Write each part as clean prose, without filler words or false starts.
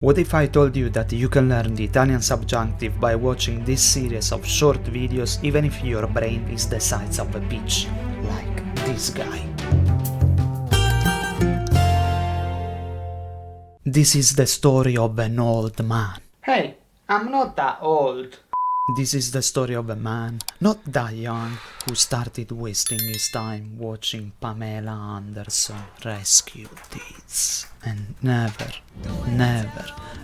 What if I told you that you can learn the Italian subjunctive by watching this series of short videos even if your brain is the size of a peach, like this guy. This is the story of an old man. Hey, I'm not that old. This is the story of a man, not that young, who started wasting his time watching Pamela Anderson rescue deeds and never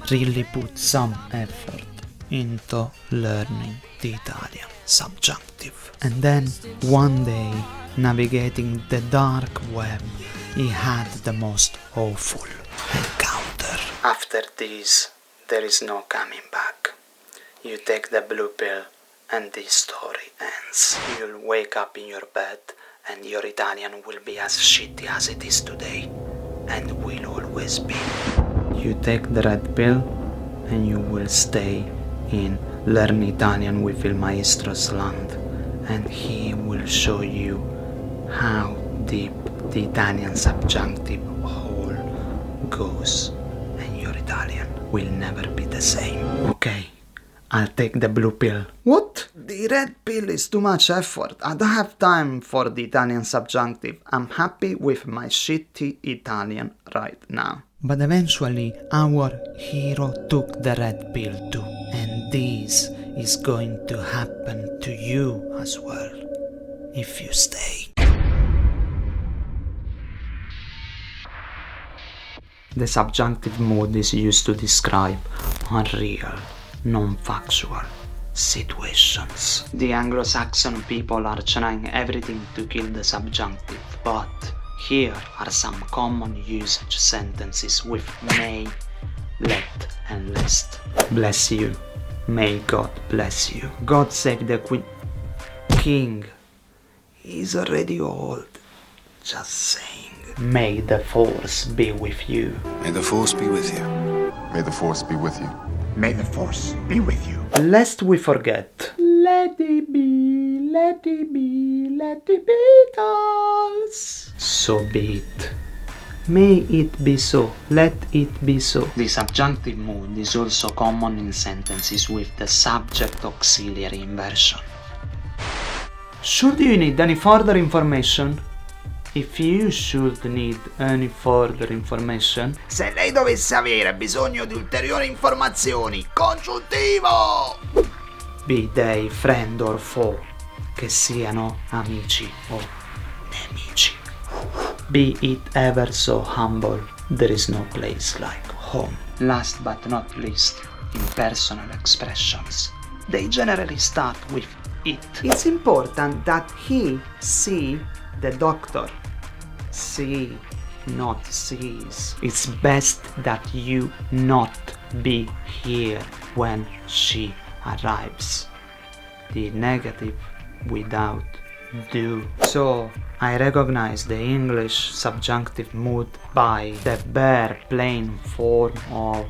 really put some effort into learning the Italian subjunctive. And then one day, navigating the dark web, he had the most awful encounter. After this, there is no coming back. You take the blue pill and this story ends. You'll wake up in your bed and your Italian will be as shitty as it is today, and will always be. You take the red pill and you will stay in Learn Italian with Il Maestro's land, and he will show you how deep the Italian subjunctive hole goes, and your Italian will never be the same. Okay, I'll take the blue pill. What? The red pill is too much effort. I don't have time for the Italian subjunctive. I'm happy with my shitty Italian right now. But eventually, our hero took the red pill too. And this is going to happen to you as well, if you stay. The subjunctive mood is used to describe unreal, non-factual situations. The Anglo-Saxon people are trying everything to kill the subjunctive, but here are some common usage sentences with may, let, and lest. Bless you. May God bless you. God save the king. He's already old. Just saying. May the force be with you. May the force be with you. May the force be with you. May the force be with you. Lest we forget. Let it be, let it be, let it be dolls. So be it. May it be so, let it be so. The subjunctive mood is also common in sentences with the subject auxiliary inversion. Should you need any further information? If you should need any further information. Se lei dovesse avere bisogno di ulteriori informazioni, congiuntivo! Be they friend or foe, che siano amici o nemici. Be it ever so humble, there is no place like home. Last but not least, impersonal expressions. They generally start with it. It's important that he see the doctor. See, not sees. It's best that you not be here when she arrives. The negative without do. So, I recognize the English subjunctive mood by the bare plain form of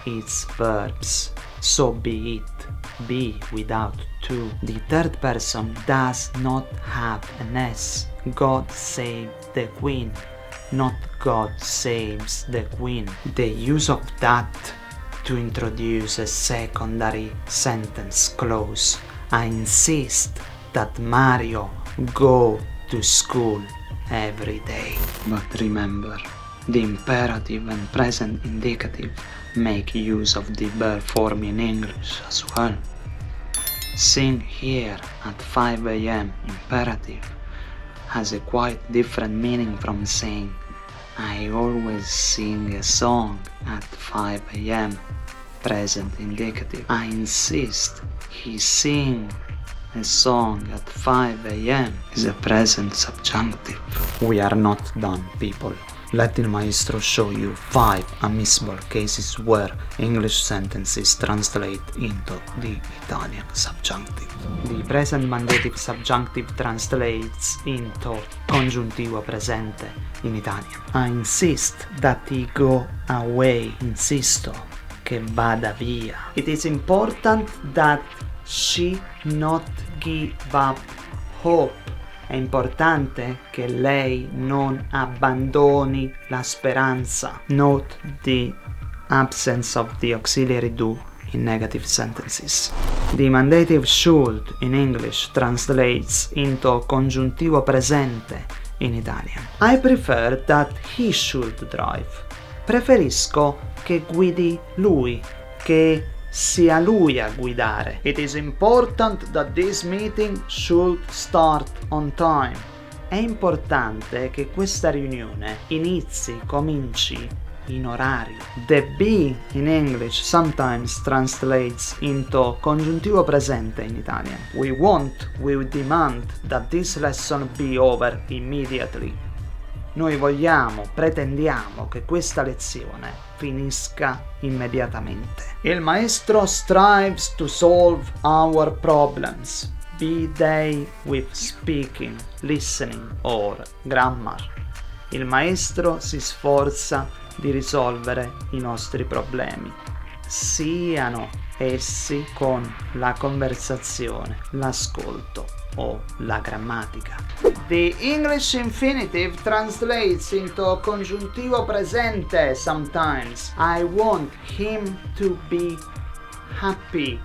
its verbs. So be it, be without to. The third person does not have an S. God save the queen, not God saves the queen. The use of that to introduce a secondary sentence clause. I insist that Mario go to school every day. But remember, the imperative and present indicative make use of the verb form in English as well. Sing here at 5 a.m. imperative has a quite different meaning from saying I always sing a song at 5 a.m. present indicative. I insist he sing a song at 5 a.m. is a present subjunctive. We are not done, people. Let Il Maestro show you 5 unmissable cases where English sentences translate into the Italian subjunctive. The present mandative subjunctive translates into Congiuntivo presente in Italian. I insist that he go away. Insisto che vada via. It is important that she not give up hope. È importante che lei non abbandoni la speranza. Note the absence of the auxiliary do in negative sentences. The mandative should in English translates into congiuntivo presente in Italian. I prefer that he should drive. Preferisco che guidi lui, che sia lui a guidare. It is important that this meeting should start on time. È importante che questa riunione cominci in orario. The be in English sometimes translates into congiuntivo presente in Italian. We demand that this lesson be over immediately. Noi pretendiamo che questa lezione finisca immediatamente. Il maestro strives to solve our problems, be they with speaking, listening or grammar. Il maestro si sforza di risolvere i nostri problemi, siano essi con la conversazione, l'ascolto o la grammatica. The English infinitive translates into congiuntivo presente sometimes. I want him to be happy.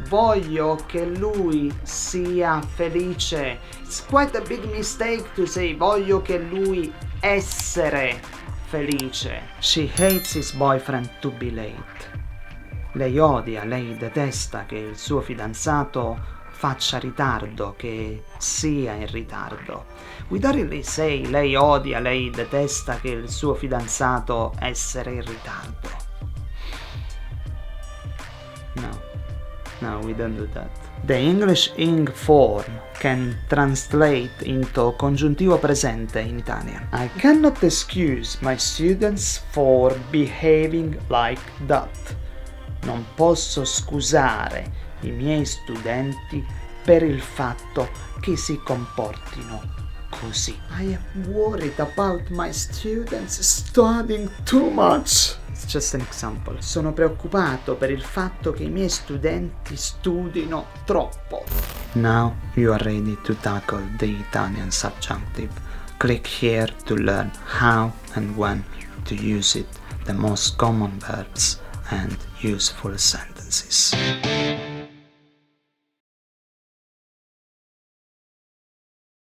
Voglio che lui sia felice. It's quite a big mistake to say voglio che lui essere felice. She hates his boyfriend to be late. Lei detesta che il suo fidanzato faccia ritardo, che sia in ritardo. We don't really say lei detesta che il suo fidanzato essere in ritardo. No, we don't do that. The English ing form can translate into congiuntivo presente in Italian. I cannot excuse my students for behaving like that. Non posso scusare i miei studenti per il fatto che si comportino così. I am worried about my students studying too much. It's just an example. Sono preoccupato per il fatto che i miei studenti studino troppo. Now you are ready to tackle the Italian subjunctive. Click here to learn how and when to use it, the most common verbs and useful sentences.